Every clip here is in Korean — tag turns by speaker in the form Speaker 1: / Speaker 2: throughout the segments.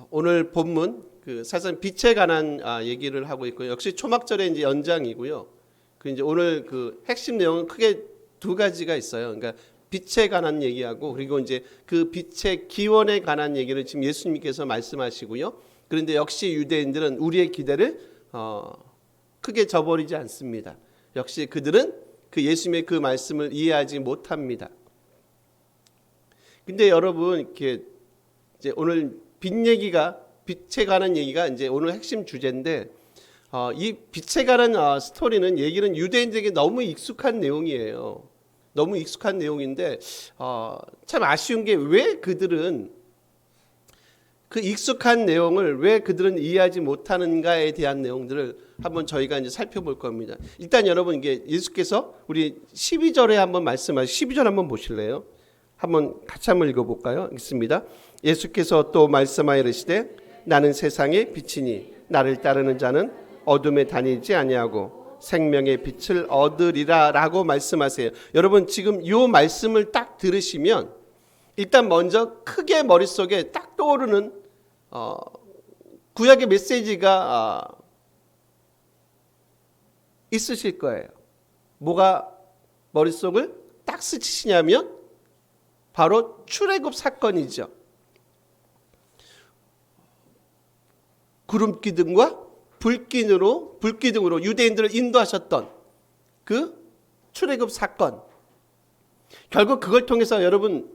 Speaker 1: 오늘 본문 사실 빛에 관한 얘기를 하고 있고요. 역시 초막절의 이제 연장이고요. 이제 오늘 핵심 내용은 크게 두 가지가 있어요. 그러니까 빛에 관한 얘기하고 그리고 이제 그 빛의 기원에 관한 얘기를 지금 예수님께서 말씀하시고요. 그런데 역시 유대인들은 우리의 기대를 크게 저버리지 않습니다. 역시 그들은 예수님의 그 말씀을 이해하지 못합니다. 근데 여러분 이렇게 이제 오늘 빛에 관한 얘기가 이제 오늘 핵심 주제인데 이 빛에 관한 스토리는 얘기는 유대인들에게 너무 익숙한 내용이에요. 너무 익숙한 내용인데 참 아쉬운 게 왜 그들은 그 익숙한 내용을 왜 그들은 이해하지 못하는가에 대한 내용들을 한번 저희가 이제 살펴볼 겁니다. 일단 여러분 이게 예수께서 우리 12절에 한번 12절 한번 보실래요? 같이 한번 읽어볼까요? 읽습니다. 예수께서 또 말씀하여 이르시되 나는 세상의 빛이니 나를 따르는 자는 어둠에 다니지 아니하고 생명의 빛을 얻으리라 라고 말씀하세요. 여러분 지금 이 말씀을 딱 들으시면 일단 먼저 크게 머릿속에 딱 떠오르는 구약의 메시지가 있으실 거예요. 뭐가 머릿속을 딱 스치시냐면 바로 출애굽 사건이죠. 구름 기둥과 불기둥으로 유대인들을 인도하셨던 그 출애굽 사건. 결국 그걸 통해서 여러분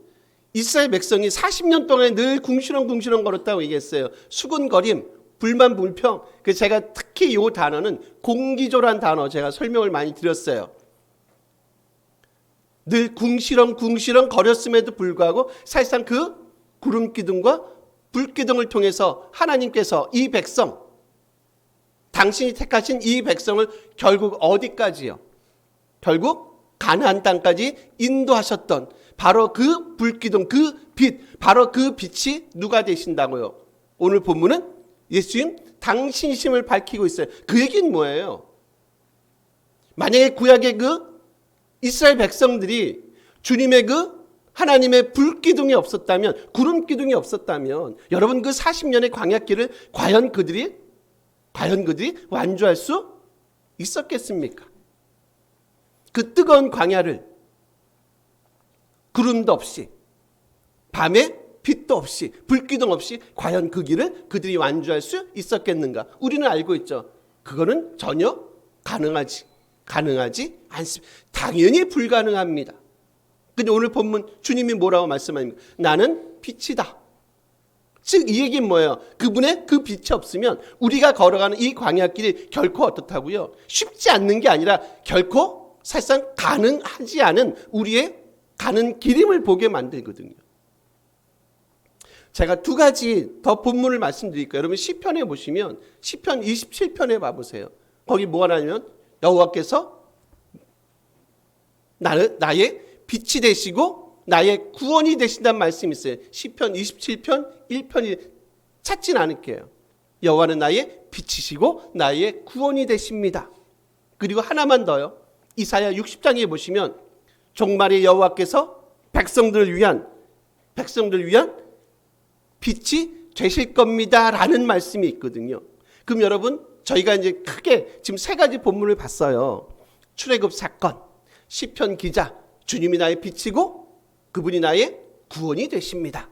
Speaker 1: 이스라엘 백성이 40년 동안 늘 궁시렁궁시렁 걸었다고 얘기했어요. 수군거림, 불만불평. 그래서 제가 특히 이 단어는 공기조란 단어 제가 설명을 많이 드렸어요. 늘 궁시렁궁시렁 거렸음에도 불구하고 사실상 그 구름 기둥과 불기둥을 통해서 하나님께서 이 백성, 당신이 택하신 이 백성을 결국 어디까지요? 결국 가나안 땅까지 인도하셨던 바로 그 불기둥, 그 빛, 바로 그 빛이 누가 되신다고요? 오늘 본문은 예수님 당신심을 밝히고 있어요. 그 얘기는 뭐예요? 만약에 구약의 이스라엘 백성들이 주님의 하나님의 불기둥이 없었다면, 구름 기둥이 없었다면 여러분 40년의 광야길을 과연 그들이 완주할 수 있었겠습니까? 그 뜨거운 광야를 구름도 없이 밤에 빛도 없이 불기둥 없이 과연 그 길을 그들이 완주할 수 있었겠는가? 우리는 알고 있죠. 그거는 전혀 가능하지 않습니다. 당연히 불가능합니다. 근데 오늘 본문 주님이 뭐라고 말씀합니까? 나는 빛이다. 즉 이 얘기는 뭐예요? 그분의 그 빛이 없으면 우리가 걸어가는 이 광야길이 결코 어떻다고요? 쉽지 않는 게 아니라 결코 사실상 가능하지 않은 우리의 가는 길임을 보게 만들거든요. 제가 두 가지 더 본문을 말씀드릴게요. 여러분 시편에 보시면 시편 27편에 봐보세요. 거기 뭐가 나냐면 여호와께서 나의 빛이 되시고 나의 구원이 되신다는 말씀이 있어요. 시편 27편 1편이 찾진 않을게요. 여호와는 나의 빛이시고 나의 구원이 되십니다. 그리고 하나만 더요. 이사야 60장에 보시면 종말의 여호와께서 백성들을 위한 빛이 되실 겁니다 라는 말씀이 있거든요. 그럼 여러분 저희가 이제 크게 지금 세 가지 본문을 봤어요. 출애굽 사건, 시편 기자, 주님이 나의 빛이고 그분이 나의 구원이 되십니다.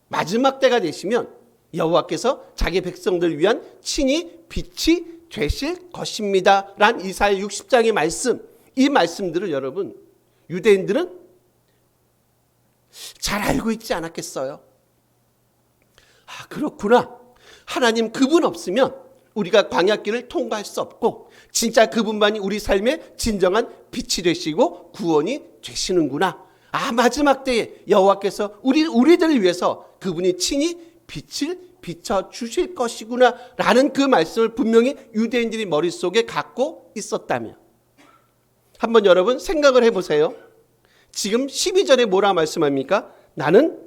Speaker 1: 마지막 때가 되시면 여호와께서 자기 백성들을 위한 친히 빛이 되실 것입니다 란 이사야 60장의 말씀, 이 말씀들을 여러분 유대인들은 잘 알고 있지 않았겠어요? 그렇구나. 하나님 그분 없으면 우리가 광야길을 통과할 수 없고 진짜 그분만이 우리 삶의 진정한 빛이 되시고 구원이 되시는구나. 마지막 때에 여호와께서 우리들을 위해서 그분이 친히 빛을 비춰주실 것이구나 라는 그 말씀을 분명히 유대인들이 머릿속에 갖고 있었다면 한번 여러분 생각을 해보세요. 지금 12절에 뭐라 말씀합니까? 나는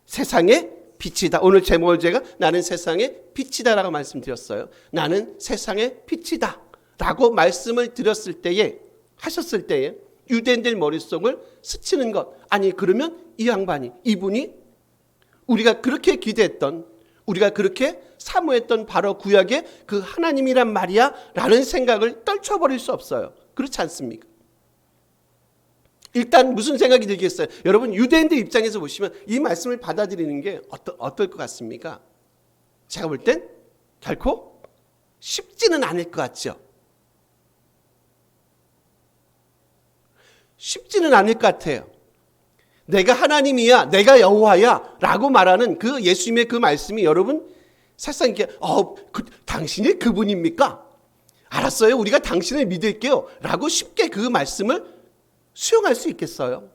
Speaker 1: 세상의 빛이다. 오늘 제목을 제가 나는 세상의 빛이다 라고 말씀드렸어요. 나는 세상의 빛이다 라고 말씀을 하셨을 때에 유대인들 머릿속을 스치는 것. 아니 그러면 이 양반이 이분이 우리가 그렇게 기대했던 우리가 그렇게 사모했던 바로 구약의 그 하나님이란 말이야 라는 생각을 떨쳐버릴 수 없어요. 그렇지 않습니까? 일단 무슨 생각이 들겠어요? 여러분, 유대인들 입장에서 보시면 이 말씀을 받아들이는 게 어떨 것 같습니까? 제가 볼 땐 결코 쉽지는 않을 것 같죠. 쉽지는 않을 것 같아요. 내가 하나님이야, 내가 여호와야 라고 말하는 그 예수님의 그 말씀이 여러분 사실상 이렇게 당신이 그분입니까? 알았어요, 우리가 당신을 믿을게요 라고 쉽게 그 말씀을 수용할 수 있겠어요?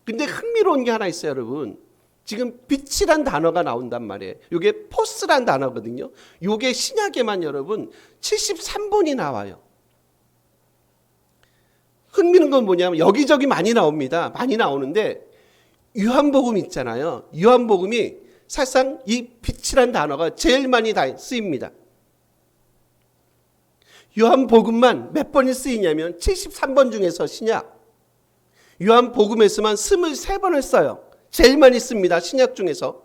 Speaker 1: 근데 흥미로운 게 하나 있어요, 여러분. 지금 빛이란 단어가 나온단 말이에요. 이게 포스란 단어거든요. 이게 신약에만 여러분 73번이 나와요. 흥미로운 건 뭐냐면 여기저기 많이 나옵니다. 많이 나오는데 요한복음 있잖아요. 요한복음이 사실상 이 빛이란 단어가 제일 많이 쓰입니다. 요한복음만 몇 번이 쓰이냐면 73번 중에서 신약 요한복음에서만 23번을 써요. 제일 많이 씁니다. 신약 중에서.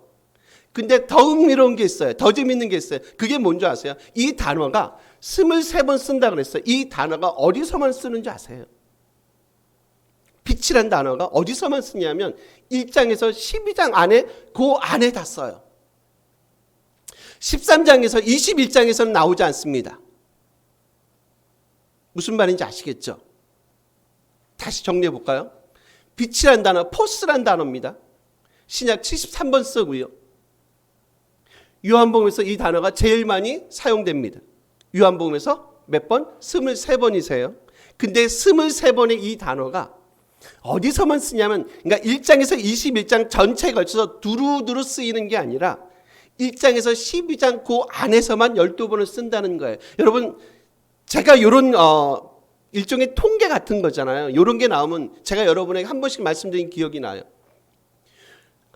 Speaker 1: 근데 더 흥미로운 게 있어요. 더 재밌는 게 있어요. 그게 뭔지 아세요? 이 단어가 23번 쓴다 그랬어요. 이 단어가 어디서만 쓰는지 아세요? 빛이란 단어가 어디서만 쓰냐면 1장에서 12장 안에 그 안에 다 써요. 13장에서 21장에서는 나오지 않습니다. 무슨 말인지 아시겠죠? 다시 정리해 볼까요? 빛이란 단어, 포스란 단어입니다. 신약 73번 쓰고요. 요한복음에서 이 단어가 제일 많이 사용됩니다. 요한복음에서 몇 번? 23번이세요. 근데 23번의 이 단어가 어디서만 쓰냐면, 그러니까 1장에서 21장 전체에 걸쳐서 두루두루 쓰이는 게 아니라 1장에서 12장 그 안에서만 12번을 쓴다는 거예요. 여러분, 제가 이런 일종의 통계 같은 거잖아요. 이런 게 나오면 제가 여러분에게 한 번씩 말씀드린 기억이 나요.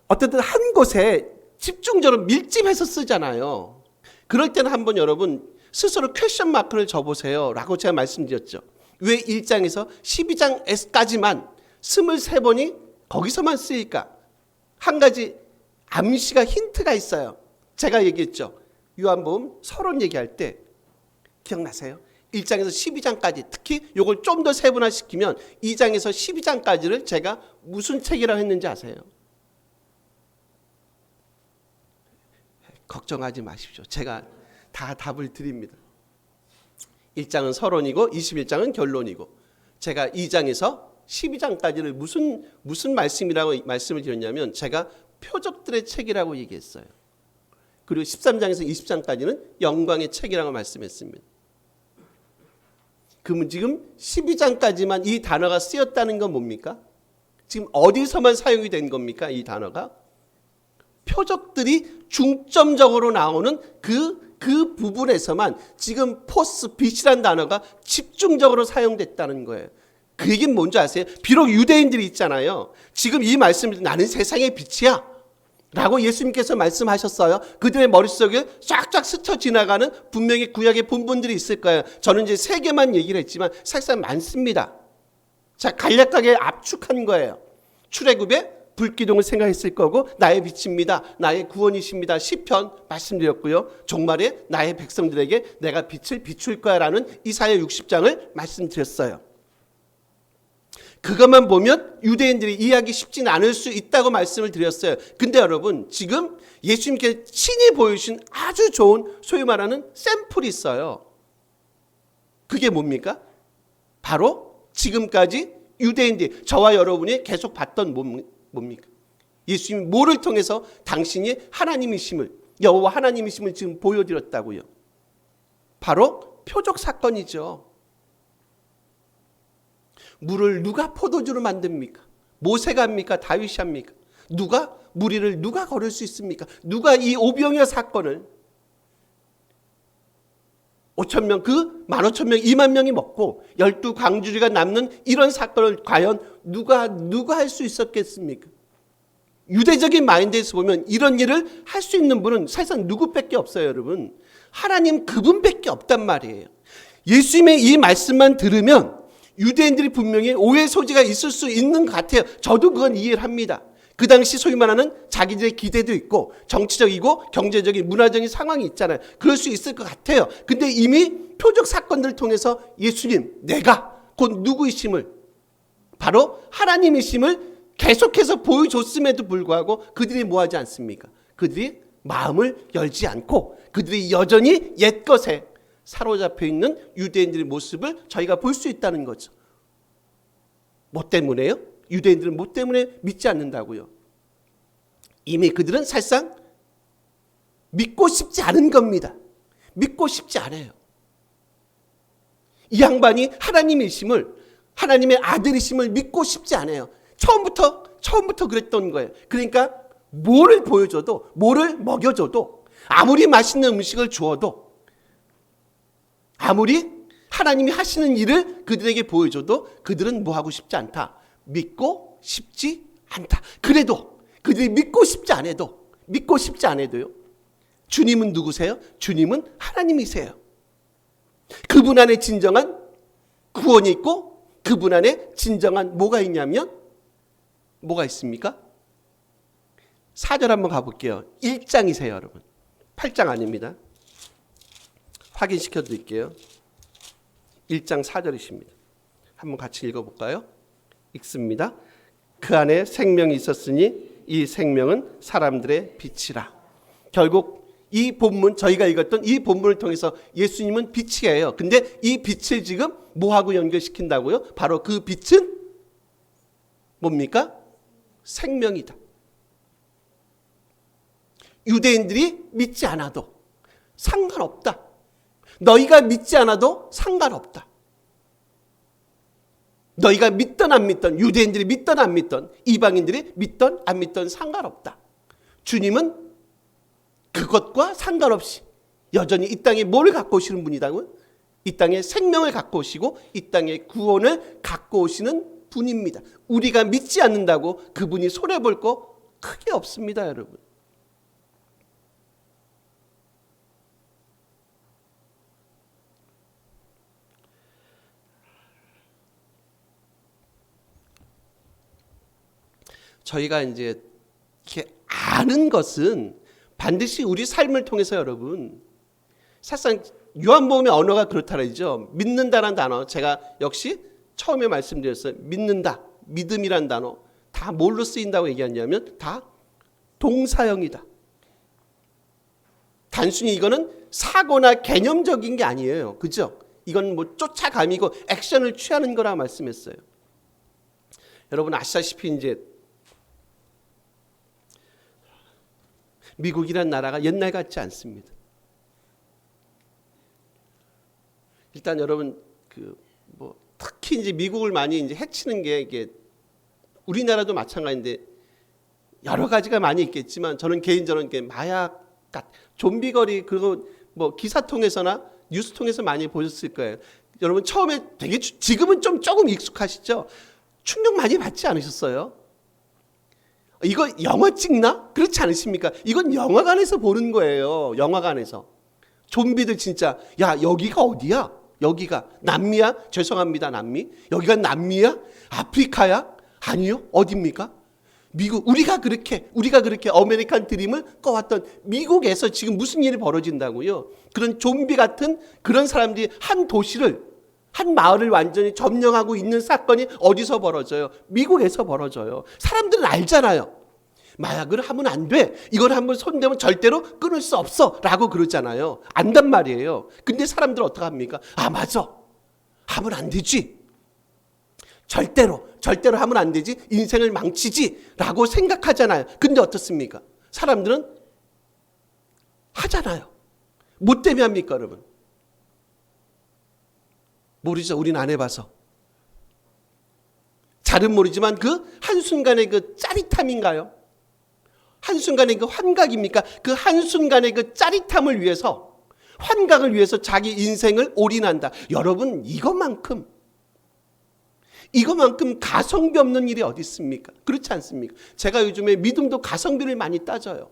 Speaker 1: 어쨌든 한 곳에 집중적으로 밀집해서 쓰잖아요. 그럴 때는 한번 여러분 스스로 퀘션 마크를 줘보세요 라고 제가 말씀드렸죠. 왜 1장에서 12장까지만 23번이 거기서만 쓰일까? 한 가지 암시가 힌트가 있어요. 제가 얘기했죠. 요한복음 서론 얘기할 때 기억나세요? 1장에서 12장까지 특히 이걸 좀 더 세분화시키면 2장에서 12장까지를 제가 무슨 책이라고 했는지 아세요? 걱정하지 마십시오. 제가 다 답을 드립니다. 1장은 서론이고 21장은 결론이고 제가 2장에서 12장까지를 무슨 말씀이라고 말씀을 드렸냐면 제가 표적들의 책이라고 얘기했어요. 그리고 13장에서 20장까지는 영광의 책이라고 말씀했습니다. 그러면 지금 12장까지만 이 단어가 쓰였다는 건 뭡니까? 지금 어디서만 사용이 된 겁니까? 이 단어가? 표적들이 중점적으로 나오는 그 부분에서만 지금 포스, 빛이란 단어가 집중적으로 사용됐다는 거예요. 그 얘기는 뭔지 아세요? 비록 유대인들이 있잖아요. 지금 이 말씀을 나는 세상의 빛이야 라고 예수님께서 말씀하셨어요. 그들의 머릿속에 쫙쫙 스쳐 지나가는 분명히 구약의 본분들이 있을 거예요. 저는 이제 3개만 얘기를 했지만 사실상 많습니다. 자, 간략하게 압축한 거예요. 출애굽에 불기둥을 생각했을 거고 나의 빛입니다. 나의 구원이십니다. 시편 말씀드렸고요. 종말에 나의 백성들에게 내가 빛을 비출 거야 라는 이사야 60장을 말씀드렸어요. 그것만 보면 유대인들이 이해하기 쉽지는 않을 수 있다고 말씀을 드렸어요. 근데 여러분 지금 예수님께서 친히 보여주신 아주 좋은 소위 말하는 샘플이 있어요. 그게 뭡니까? 바로 지금까지 유대인들이 저와 여러분이 계속 봤던 뭡니까? 예수님이 뭐를 통해서 당신이 하나님이심을 여호와 하나님이심을 지금 보여드렸다고요. 바로 표적 사건이죠. 물을 누가 포도주로 만듭니까? 모세가 합니까? 다윗이 합니까? 누가 무리를 누가 걸을 수 있습니까? 누가 이 오병이어 사건을 5,000명 그 15,000명 20,000명이 먹고 12광주리가 남는 이런 사건을 과연 누가 할 수 있었겠습니까? 유대적인 마인드에서 보면 이런 일을 할 수 있는 분은 사실상 누구밖에 없어요, 여러분. 하나님 그분밖에 없단 말이에요. 예수님의 이 말씀만 들으면 유대인들이 분명히 오해 소지가 있을 수 있는 것 같아요. 저도 그건 이해를 합니다. 그 당시 소위 말하는 자기들의 기대도 있고 정치적이고 경제적인 문화적인 상황이 있잖아요. 그럴 수 있을 것 같아요. 근데 이미 표적 사건들을 통해서 예수님, 내가 곧 누구이심을, 바로 하나님이심을 계속해서 보여줬음에도 불구하고 그들이 뭐하지 않습니까? 그들이 마음을 열지 않고 그들이 여전히 옛것에 사로잡혀 있는 유대인들의 모습을 저희가 볼 수 있다는 거죠. 뭐 때문에요? 유대인들은 뭐 때문에 믿지 않는다고요? 이미 그들은 사실상 믿고 싶지 않은 겁니다. 믿고 싶지 않아요. 이 양반이 하나님이심을, 하나님의 아들이심을 믿고 싶지 않아요. 처음부터 그랬던 거예요. 그러니까 뭐를 보여줘도, 뭐를 먹여줘도, 아무리 맛있는 음식을 주어도, 아무리 하나님이 하시는 일을 그들에게 보여줘도 그들은 뭐 하고 싶지 않다. 믿고 싶지 않다. 그래도 그들이 믿고 싶지 않아도요. 주님은 누구세요? 주님은 하나님이세요. 그분 안에 진정한 구원이 있고 그분 안에 진정한 뭐가 있냐면 뭐가 있습니까? 4절 한번 가볼게요. 1장이세요, 여러분. 8장 아닙니다. 확인시켜 드릴게요. 1장 4절이십니다. 한번 같이 읽어볼까요? 읽습니다. 그 안에 생명이 있었으니 이 생명은 사람들의 빛이라. 결국 이 본문, 저희가 읽었던 이 본문을 통해서 예수님은 빛이에요. 근데 이 빛을 지금 뭐하고 연결시킨다고요? 바로 그 빛은 뭡니까? 생명이다. 유대인들이 믿지 않아도 상관없다. 너희가 믿지 않아도 상관없다. 너희가 믿던 안 믿던, 유대인들이 믿던 안 믿던, 이방인들이 믿던 안 믿던 상관없다. 주님은 그것과 상관없이 여전히 이 땅에 뭘 갖고 오시는 분이다고요? 이 땅에 생명을 갖고 오시고 이 땅에 구원을 갖고 오시는 분입니다. 우리가 믿지 않는다고 그분이 손해볼 거 크게 없습니다, 여러분. 저희가 이제 이렇게 아는 것은 반드시 우리 삶을 통해서 여러분, 사실상 요한복음의 언어가 그렇다라죠. 믿는다라는 단어, 제가 역시 처음에 말씀드렸어요. 믿는다, 믿음이란 단어 다 뭘로 쓰인다고 얘기하냐면 다 동사형이다. 단순히 이거는 사고나 개념적인 게 아니에요. 그죠? 이건 뭐 쫓아감이고 액션을 취하는 거라 말씀했어요. 여러분 아시다시피 이제 미국이란 나라가 옛날 같지 않습니다. 일단 여러분 뭐 특히 이제 미국을 많이 이제 해치는 게 이게 우리나라도 마찬가지인데 여러 가지가 많이 있겠지만 저는 개인적으로 마약, 좀비거리 그리고 뭐 기사 통해서나 뉴스 통해서 많이 보셨을 거예요. 여러분 처음에 되게 지금은 좀 조금 익숙하시죠? 충격 많이 받지 않으셨어요? 이거 영화 찍나? 그렇지 않으십니까? 이건 영화관에서 보는 거예요. 영화관에서. 좀비들 진짜 야 여기가 어디야? 여기가 남미야? 죄송합니다, 남미. 여기가 남미야? 아프리카야? 아니요. 어디입니까? 미국. 우리가 그렇게 아메리칸 드림을 꿔왔던 미국에서 지금 무슨 일이 벌어진다고요? 그런 좀비 같은 그런 사람들이 한 도시를, 한 마을을 완전히 점령하고 있는 사건이 어디서 벌어져요? 미국에서 벌어져요. 사람들은 알잖아요. 마약을 하면 안 돼. 이걸 한번 손대면 절대로 끊을 수 없어. 라고 그러잖아요. 안단 말이에요. 근데 사람들은 어떻게 합니까? 아, 맞아. 하면 안 되지. 절대로 하면 안 되지. 인생을 망치지. 라고 생각하잖아요. 근데 어떻습니까? 사람들은 하잖아요. 뭐 때문에 합니까, 여러분? 모르죠. 우린 안 해봐서. 잘은 모르지만 그 한순간의 그 짜릿함인가요? 한순간의 그 환각입니까? 그 한순간의 그 짜릿함을 위해서, 환각을 위해서 자기 인생을 올인한다. 여러분, 이것만큼 가성비 없는 일이 어디 있습니까? 그렇지 않습니까? 제가 요즘에 믿음도 가성비를 많이 따져요.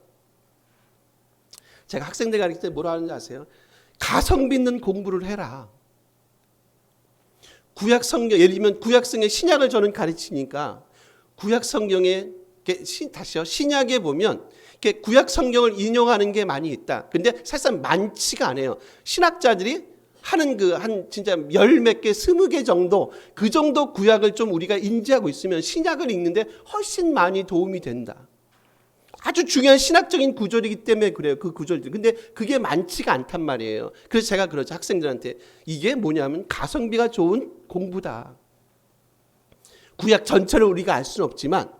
Speaker 1: 제가 학생들 가르칠 때 뭐라 하는지 아세요? 가성비 있는 공부를 해라. 구약성경, 예를 들면 구약성경 신약을 저는 가르치니까 구약성경에 다시요. 신약에 보면 구약 성경을 인용하는 게 많이 있다. 근데 사실상 많지가 않아요. 신학자들이 하는 한 진짜 열 몇 개, 20개 정도, 그 정도 구약을 좀 우리가 인지하고 있으면 신약을 읽는데 훨씬 많이 도움이 된다. 아주 중요한 신학적인 구절이기 때문에 그래요. 그 구절들. 근데 그게 많지가 않단 말이에요. 그래서 제가 그러죠. 학생들한테. 이게 뭐냐면 가성비가 좋은 공부다. 구약 전체를 우리가 알 수는 없지만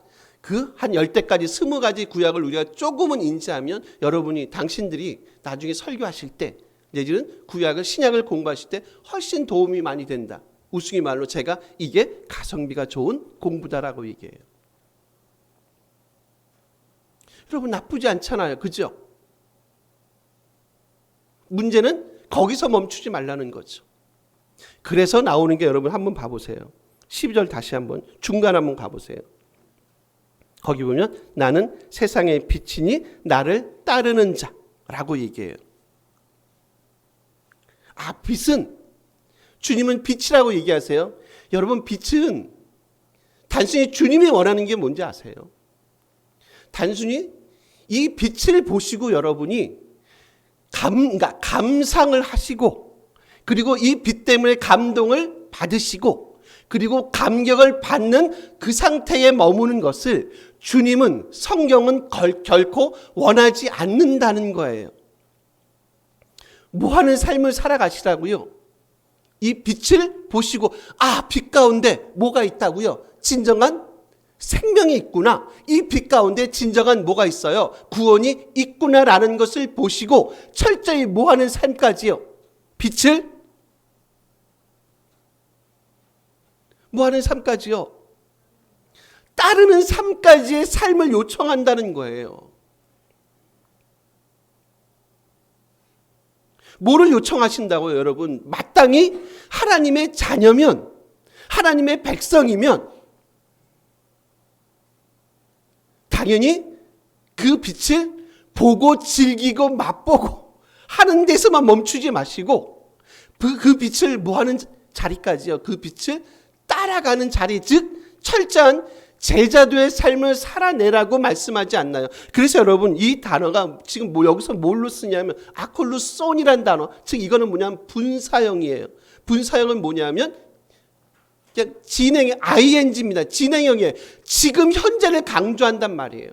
Speaker 1: 그 한 10대까지 20가지 구약을 우리가 조금은 인지하면 여러분이 당신들이 나중에 설교하실 때 내지는 구약을 신약을 공부하실 때 훨씬 도움이 많이 된다. 우스갯 말로 제가 이게 가성비가 좋은 공부다라고 얘기해요. 여러분 나쁘지 않잖아요. 그죠? 문제는 거기서 멈추지 말라는 거죠. 그래서 나오는 게 여러분 한번 봐보세요. 12절 다시 한번 중간 한번 가보세요. 거기 보면 나는 세상의 빛이니 나를 따르는 자라고 얘기해요. 빛은 주님은 빛이라고 얘기하세요. 여러분 빛은 단순히 주님이 원하는 게 뭔지 아세요? 단순히 이 빛을 보시고 여러분이 감상을 하시고 그리고 이 빛 때문에 감동을 받으시고 그리고 감격을 받는 그 상태에 머무는 것을 주님은 성경은 결코 원하지 않는다는 거예요. 뭐 하는 삶을 살아가시라고요? 이 빛을 보시고 빛 가운데 뭐가 있다고요? 진정한 생명이 있구나. 이 빛 가운데 진정한 뭐가 있어요? 구원이 있구나라는 것을 보시고 철저히 뭐 하는 삶까지요? 빛을 뭐 하는 삶까지요? 따르는 삶까지의 삶을 요청한다는 거예요. 뭐를 요청하신다고요, 여러분? 마땅히 하나님의 자녀면, 하나님의 백성이면 당연히 그 빛을 보고 즐기고 맛보고 하는 데서만 멈추지 마시고 그 빛을 뭐 하는 자리까지요? 그 빛을 따라가는 자리, 즉 철저한 제자도의 삶을 살아내라고 말씀하지 않나요? 그래서 여러분 이 단어가 지금 여기서 뭘로 쓰냐면 아콜루손이라는 단어, 즉 이거는 뭐냐면 분사형이에요. 분사형은 뭐냐면 그냥 진행의 ing입니다. 진행형이에요. 지금 현재를 강조한단 말이에요.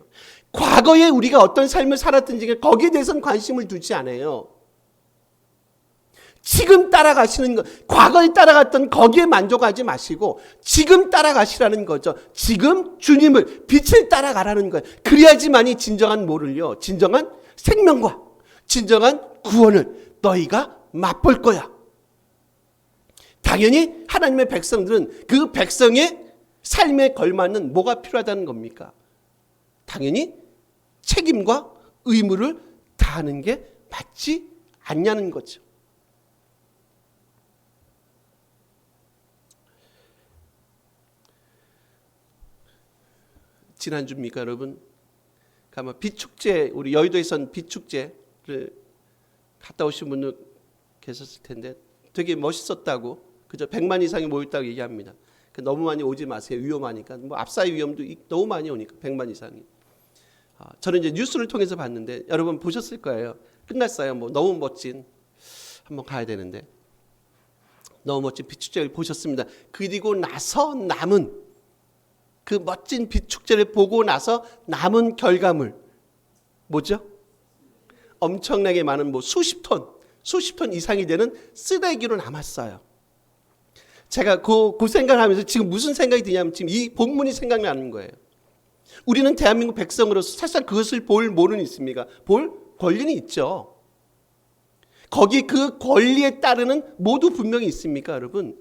Speaker 1: 과거에 우리가 어떤 삶을 살았든지 거기에 대해서는 관심을 두지 않아요. 지금 따라가시는 것, 과거에 따라갔던 거기에 만족하지 마시고 지금 따라가시라는 거죠. 지금 주님을, 빛을 따라가라는 거예요. 그래야지만이 진정한 뭐를요? 진정한 생명과 진정한 구원을 너희가 맛볼 거야. 당연히 하나님의 백성들은 그 백성의 삶에 걸맞는 뭐가 필요하다는 겁니까? 당연히 책임과 의무를 다하는 게 맞지 않냐는 거죠. 지난주입니까, 여러분? 아마 빛축제, 우리 여의도에선 빛축제를 갔다 오신 분들 계셨을 텐데 되게 멋있었다고, 그저 100만 이상이 모였다고 얘기합니다. 너무 많이 오지 마세요. 위험하니까. 뭐 압사의 위험도 너무 많이 오니까 100만 이상이. 저는 이제 뉴스를 통해서 봤는데 여러분 보셨을 거예요. 끝났어요. 뭐 너무 멋진, 한번 가야 되는데 너무 멋진 빛축제를 보셨습니다. 그리고 나서 남은 그 멋진 빛축제를 보고 나서 남은 결과물 뭐죠? 엄청나게 많은 뭐 수십 톤 이상이 되는 쓰레기로 남았어요. 제가 그 생각을 하면서 지금 무슨 생각이 드냐면 지금 이 본문이 생각나는 거예요. 우리는 대한민국 백성으로서 사실 그것을 볼 뭐는 있습니까? 볼 권리는 있죠. 거기 그 권리에 따르는 모두 분명히 있습니까, 여러분?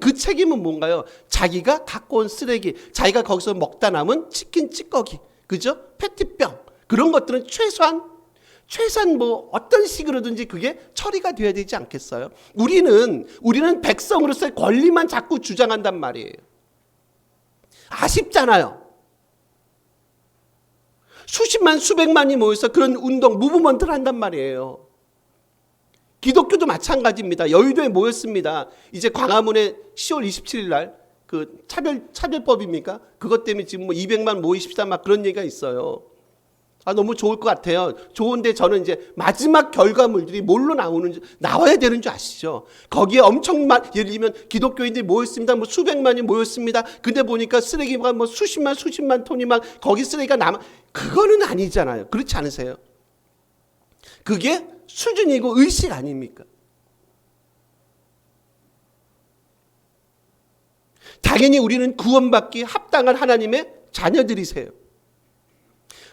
Speaker 1: 그 책임은 뭔가요? 자기가 갖고 온 쓰레기, 자기가 거기서 먹다 남은 치킨 찌꺼기, 그죠? 페트병, 그런 것들은 최소한 뭐 어떤 식으로든지 그게 처리가 돼야 되지 않겠어요? 우리는 백성으로서의 권리만 자꾸 주장한단 말이에요. 아쉽잖아요. 수십만 수백만이 모여서 그런 운동, 무브먼트를 한단 말이에요. 기독교도 마찬가지입니다. 여의도에 모였습니다. 이제 광화문에 10월 27일 날 그 차별법입니까? 그것 때문에 지금 뭐 200만 모이십시다 막 그런 얘기가 있어요. 너무 좋을 것 같아요. 좋은데 저는 이제 마지막 결과물들이 뭘로 나와야 되는 줄 아시죠? 거기에 엄청 예를 들면 기독교인들이 모였습니다. 뭐 수백만이 모였습니다. 근데 보니까 쓰레기가 뭐 수십만 톤이 막 거기 쓰레기가 그거는 아니잖아요. 그렇지 않으세요? 그게 수준이고 의식 아닙니까? 당연히 우리는 구원받기 합당한 하나님의 자녀들이세요.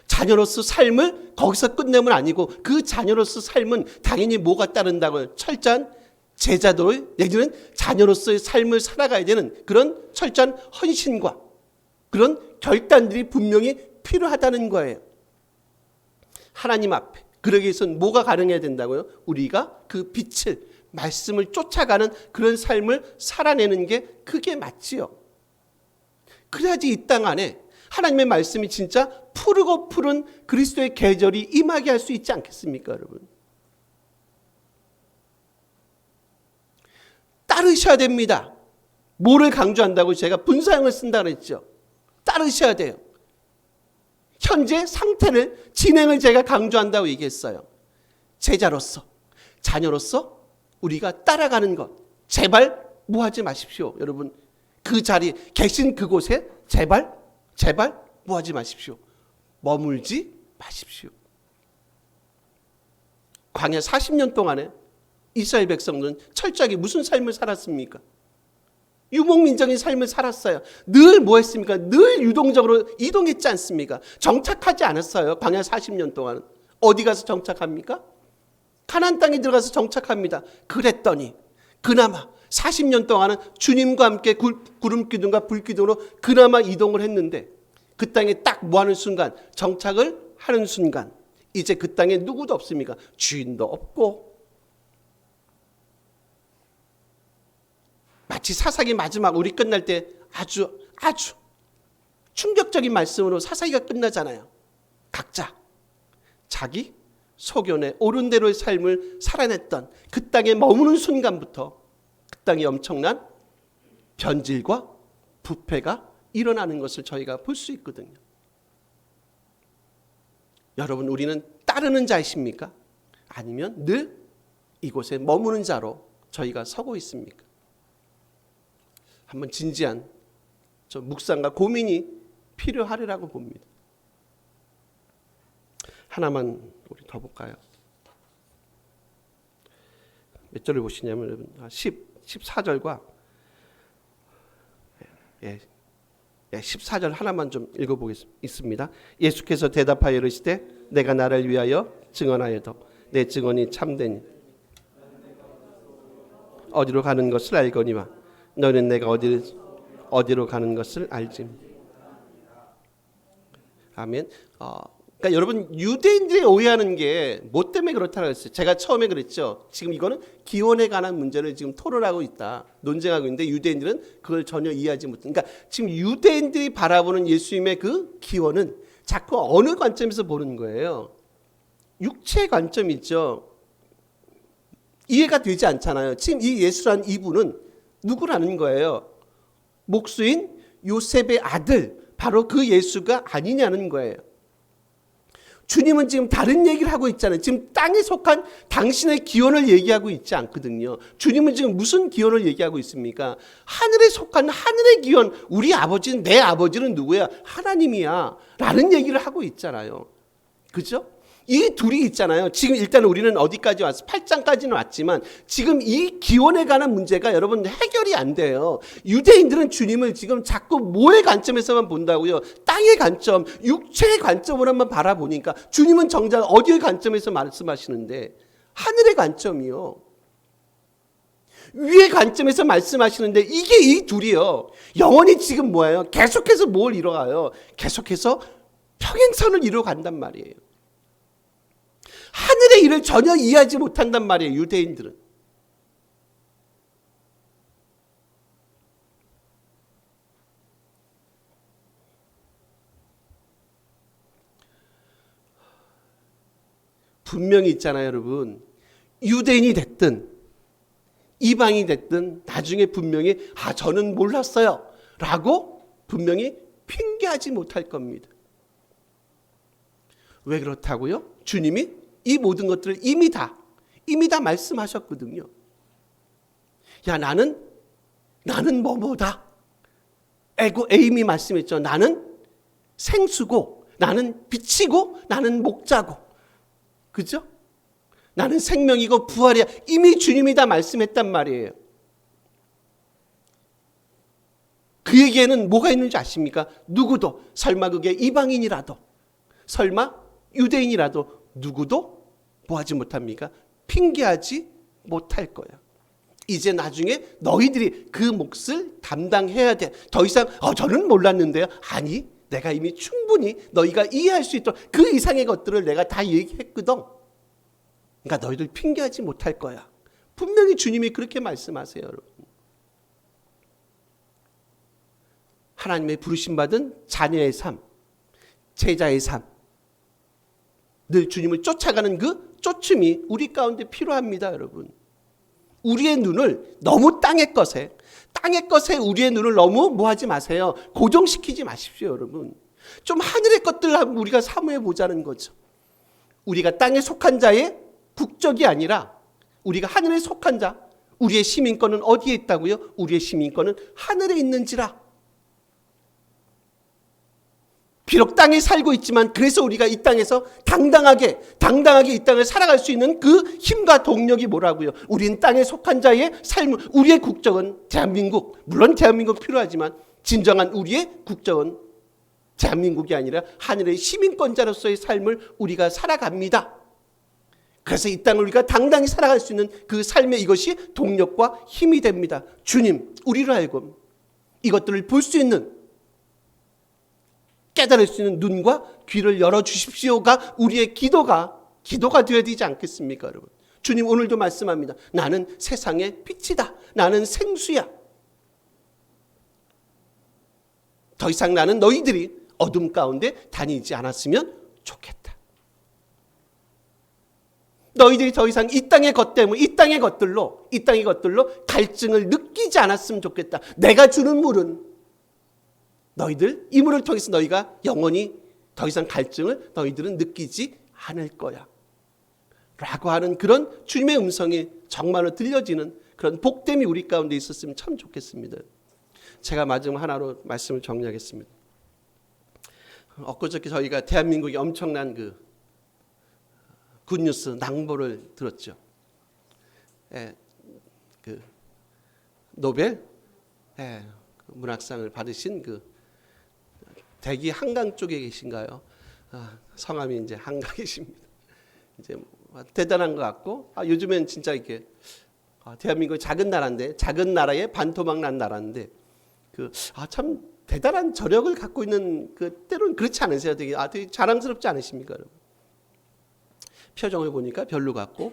Speaker 1: 자녀로서 삶을 거기서 끝내면 아니고 그 자녀로서 삶은 당연히 뭐가 따른다고요? 철저한 제자도의 내지는 자녀로서의 삶을 살아가야 되는 그런 철저한 헌신과 그런 결단들이 분명히 필요하다는 거예요. 하나님 앞에. 그러기 위해서는 뭐가 가능해야 된다고요? 우리가 그 빛을 말씀을 쫓아가는 그런 삶을 살아내는 게 그게 맞지요. 그래야지 이 땅 안에 하나님의 말씀이 진짜 푸르고 푸른 그리스도의 계절이 임하게 할 수 있지 않겠습니까, 여러분? 따르셔야 됩니다. 뭐를 강조한다고 제가 분사형을 쓴다 그랬죠. 따르셔야 돼요. 현재 상태를 진행을 제가 강조한다고 얘기했어요. 제자로서 자녀로서 우리가 따라가는 것 제발 뭐하지 마십시오. 여러분 그 자리 계신 그곳에 제발 뭐하지 마십시오. 머물지 마십시오. 광야 40년 동안에 이스라엘 백성들은 철저하게 무슨 삶을 살았습니까? 유목민적인 삶을 살았어요. 늘 뭐 했습니까? 늘 유동적으로 이동했지 않습니까? 정착하지 않았어요. 광야 40년 동안은. 어디 가서 정착합니까? 가나안 땅에 들어가서 정착합니다. 그랬더니 그나마 40년 동안은 주님과 함께 구름기둥과 불기둥으로 그나마 이동을 했는데 그 땅에 딱 뭐하는 순간 정착을 하는 순간 이제 그 땅에 누구도 없습니까? 주인도 없고 마치 사사기 마지막 우리 끝날 때 아주 충격적인 말씀으로 사사기가 끝나잖아요. 각자 자기 소견에 옳은 대로의 삶을 살아냈던 그 땅에 머무는 순간부터 그 땅에 엄청난 변질과 부패가 일어나는 것을 저희가 볼 수 있거든요. 여러분 우리는 따르는 자이십니까? 아니면 늘 이곳에 머무는 자로 저희가 서고 있습니까? 한번 진지한 묵상과 고민이 필요하리라고 봅니다. 하나만 우리 더 볼까요? 몇 절을 보시냐면 14절과 14절 하나만 좀 읽어보겠습니다. 예수께서 대답하여 이르시되 내가 나를 위하여 증언하여도 내 증언이 참되니 어디로 가는 것을 알거니와 너는 내가 어디로 가는 것을 알지. 아멘. 그러니까 여러분 유대인들이 오해하는 게 뭐 때문에 그렇다고 했어요. 제가 처음에 그랬죠. 지금 이거는 기원에 관한 문제를 지금 토론하고 있다. 논쟁하고 있는데 유대인들은 그걸 전혀 이해하지 못해. 그러니까 지금 유대인들이 바라보는 예수님의 그 기원은 자꾸 어느 관점에서 보는 거예요. 육체의 관점이 있죠. 이해가 되지 않잖아요. 지금 이 예수란 이분은 누구라는 거예요? 목수인 요셉의 아들 바로 그 예수가 아니냐는 거예요. 주님은 지금 다른 얘기를 하고 있잖아요. 지금 땅에 속한 당신의 기원을 얘기하고 있지 않거든요. 주님은 지금 무슨 기원을 얘기하고 있습니까? 하늘에 속한 하늘의 기원. 우리 아버지는 내 아버지는 누구야? 하나님이야 라는 얘기를 하고 있잖아요. 그죠? 이 둘이 있잖아요. 지금 일단 우리는 어디까지 왔어? 8장까지는 왔지만 지금 이 기원에 관한 문제가 여러분 해결이 안 돼요. 유대인들은 주님을 지금 자꾸 뭐의 관점에서만 본다고요? 땅의 관점, 육체의 관점으로만 바라보니까 주님은 정작 어디의 관점에서 말씀하시는데 하늘의 관점이요. 위의 관점에서 말씀하시는데 이게 이 둘이요. 영원히 지금 뭐예요? 계속해서 뭘 이뤄가요? 계속해서 평행선을 이뤄간단 말이에요. 하늘의 일을 전혀 이해하지 못한단 말이에요. 유대인들은. 분명히 있잖아요, 여러분. 유대인이 됐든 이방이 됐든 나중에 분명히 저는 몰랐어요 라고 분명히 핑계하지 못할 겁니다. 왜 그렇다고요? 주님이 이 모든 것들을 이미 다 말씀하셨거든요. 야, 나는 뭐뭐다. 에임이 말씀했죠. 나는 생수고, 나는 빛이고, 나는 목자고. 그죠? 나는 생명이고 부활이야. 이미 주님이 다 말씀했단 말이에요. 그에게는 뭐가 있는지 아십니까? 누구도, 설마 그게 이방인이라도, 설마 유대인이라도 누구도 뭐하지 못합니까? 핑계하지 못할 거야. 이제 나중에 너희들이 그 몫을 담당해야 돼. 더 이상 저는 몰랐는데요. 아니, 내가 이미 충분히 너희가 이해할 수 있도록 그 이상의 것들을 내가 다 얘기했거든. 그러니까 너희들 핑계하지 못할 거야. 분명히 주님이 그렇게 말씀하세요, 여러분. 하나님의 부르심받은 자녀의 삶, 제자의 삶, 늘 주님을 쫓아가는 그 쫓음이 우리 가운데 필요합니다, 여러분. 우리의 눈을 너무 땅의 것에 우리의 눈을 너무 뭐하지 마세요. 고정시키지 마십시오, 여러분. 좀 하늘의 것들을 우리가 사모해 보자는 거죠. 우리가 땅에 속한 자의 국적이 아니라 우리가 하늘에 속한 자, 우리의 시민권은 어디에 있다고요? 우리의 시민권은 하늘에 있는지라. 비록 땅에 살고 있지만 그래서 우리가 이 땅에서 당당하게 이 땅을 살아갈 수 있는 그 힘과 동력이 뭐라고요? 우린 땅에 속한 자의 삶, 우리의 국적은 대한민국. 물론 대한민국 필요하지만 진정한 우리의 국적은 대한민국이 아니라 하늘의 시민권자로서의 삶을 우리가 살아갑니다. 그래서 이 땅을 우리가 당당히 살아갈 수 있는 그 삶의 이것이 동력과 힘이 됩니다. 주님, 우리로 하여금 이것들을 볼 수 있는, 깨달을 수 있는 눈과 귀를 열어주십시오가 우리의 기도가 되어야 되지 않겠습니까, 여러분? 주님 오늘도 말씀합니다. 나는 세상의 빛이다. 나는 생수야. 더 이상 나는 너희들이 어둠 가운데 다니지 않았으면 좋겠다. 너희들이 더 이상 이 땅의 것 때문에 이 땅의 것들로 갈증을 느끼지 않았으면 좋겠다. 내가 주는 물은 너희들, 이 물을 통해서 너희가 영원히 더 이상 갈증을 너희들은 느끼지 않을 거야. 라고 하는 그런 주님의 음성이 정말로 들려지는 그런 복됨이 우리 가운데 있었으면 참 좋겠습니다. 제가 마지막 하나로 말씀을 정리하겠습니다. 엊그저께 저희가 대한민국이 엄청난 그 굿뉴스 낭보를 들었죠. 그 노벨 문학상을 받으신 그 대기 한강 쪽에 계신가요? 성함이 이제 한강이십니다. 이제 대단한 것 같고, 요즘엔 진짜 이렇게 대한민국이 작은 나라인데, 작은 나라에 반토막 난 나라인데, 참 대단한 저력을 갖고 있는 때로는 그렇지 않으세요? 되게 자랑스럽지 않으십니까, 여러분? 표정을 보니까 별로 같고.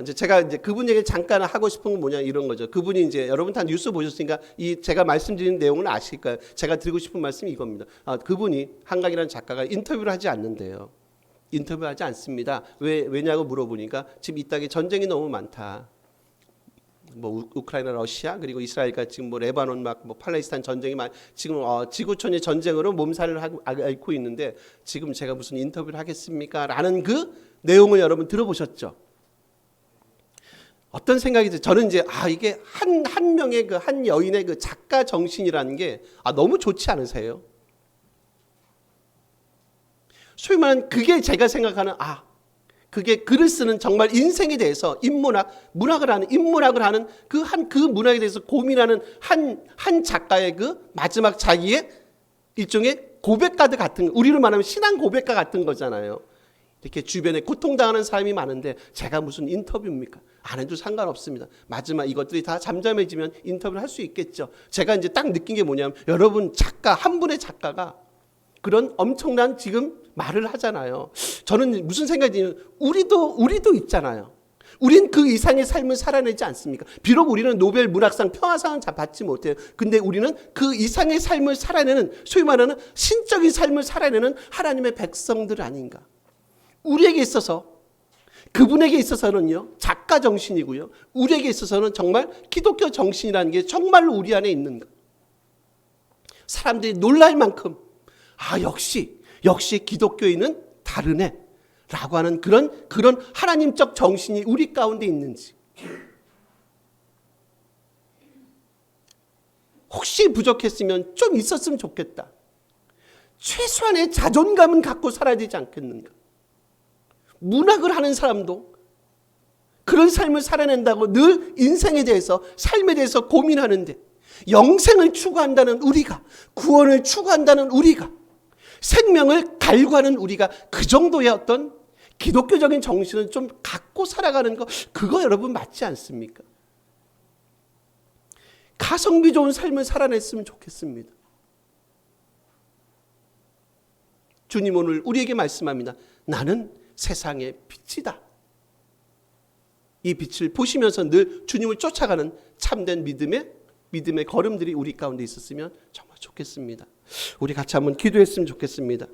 Speaker 1: 이제 제가 그분 얘기 잠깐 하고 싶은 건 뭐냐 이런 거죠. 그분이 이제 여러분 다 뉴스 보셨으니까 제가 말씀드리는 내용을 아실 거예요. 제가 드리고 싶은 말씀이 이겁니다. 그분이 한강이라는 작가가 인터뷰를 하지 않는데요. 인터뷰하지 않습니다. 왜냐고 물어보니까 지금 이 땅에 전쟁이 너무 많다. 뭐 우크라이나, 러시아 그리고 이스라엘과 지금 뭐 레바논 뭐 팔레스타인 전쟁이 지금 지구촌의 전쟁으로 몸살을 앓고 있는데 지금 제가 무슨 인터뷰를 하겠습니까? 라는 그 내용을 여러분 들어보셨죠? 어떤 생각이 들어요? 저는 이제 이게 한 명의 한 여인의 그 작가 정신이라는 게 너무 좋지 않으세요? 소위 말하는 그게 제가 생각하는 그게 글을 쓰는 정말 인생에 대해서 문학을 하는 그 문학에 대해서 고민하는 한 작가의 그 마지막 자기의 일종의 고백가드 같은, 우리로 말하면 신앙 고백가 같은 거잖아요. 이렇게 주변에 고통당하는 사람이 많은데 제가 무슨 인터뷰입니까? 안 해도 상관없습니다. 마지막 이것들이 다 잠잠해지면 인터뷰를 할 수 있겠죠. 제가 이제 딱 느낀 게 뭐냐면 여러분 한 분의 작가가 그런 엄청난 지금 말을 하잖아요. 저는 무슨 생각이 드냐면 우리도 있잖아요. 우린 그 이상의 삶을 살아내지 않습니까? 비록 우리는 노벨 문학상 평화상은 받지 못해요. 근데 우리는 그 이상의 삶을 살아내는, 소위 말하는 신적인 삶을 살아내는 하나님의 백성들 아닌가? 우리에게 있어서 그분에게 있어서는요, 작가 정신이고요. 우리에게 있어서는 정말 기독교 정신이라는 게 정말로 우리 안에 있는가. 사람들이 놀랄 만큼 역시 기독교인은 다르네 라고 하는 그런 하나님적 정신이 우리 가운데 있는지, 혹시 부족했으면 좀 있었으면 좋겠다, 최소한의 자존감은 갖고 살아야 되지 않겠는가. 문학을 하는 사람도 그런 삶을 살아낸다고 늘 인생에 대해서, 삶에 대해서 고민하는데, 영생을 추구한다는 우리가, 구원을 추구한다는 우리가, 생명을 갈구하는 우리가 그 정도의 어떤 기독교적인 정신을 좀 갖고 살아가는 거, 그거 여러분 맞지 않습니까? 가성비 좋은 삶을 살아냈으면 좋겠습니다. 주님 오늘 우리에게 말씀합니다. 나는 세상의 빛이다. 이 빛을 보시면서 늘 주님을 쫓아가는 참된 믿음의 걸음들이 우리 가운데 있었으면 정말 좋겠습니다. 우리 같이 한번 기도했으면 좋겠습니다.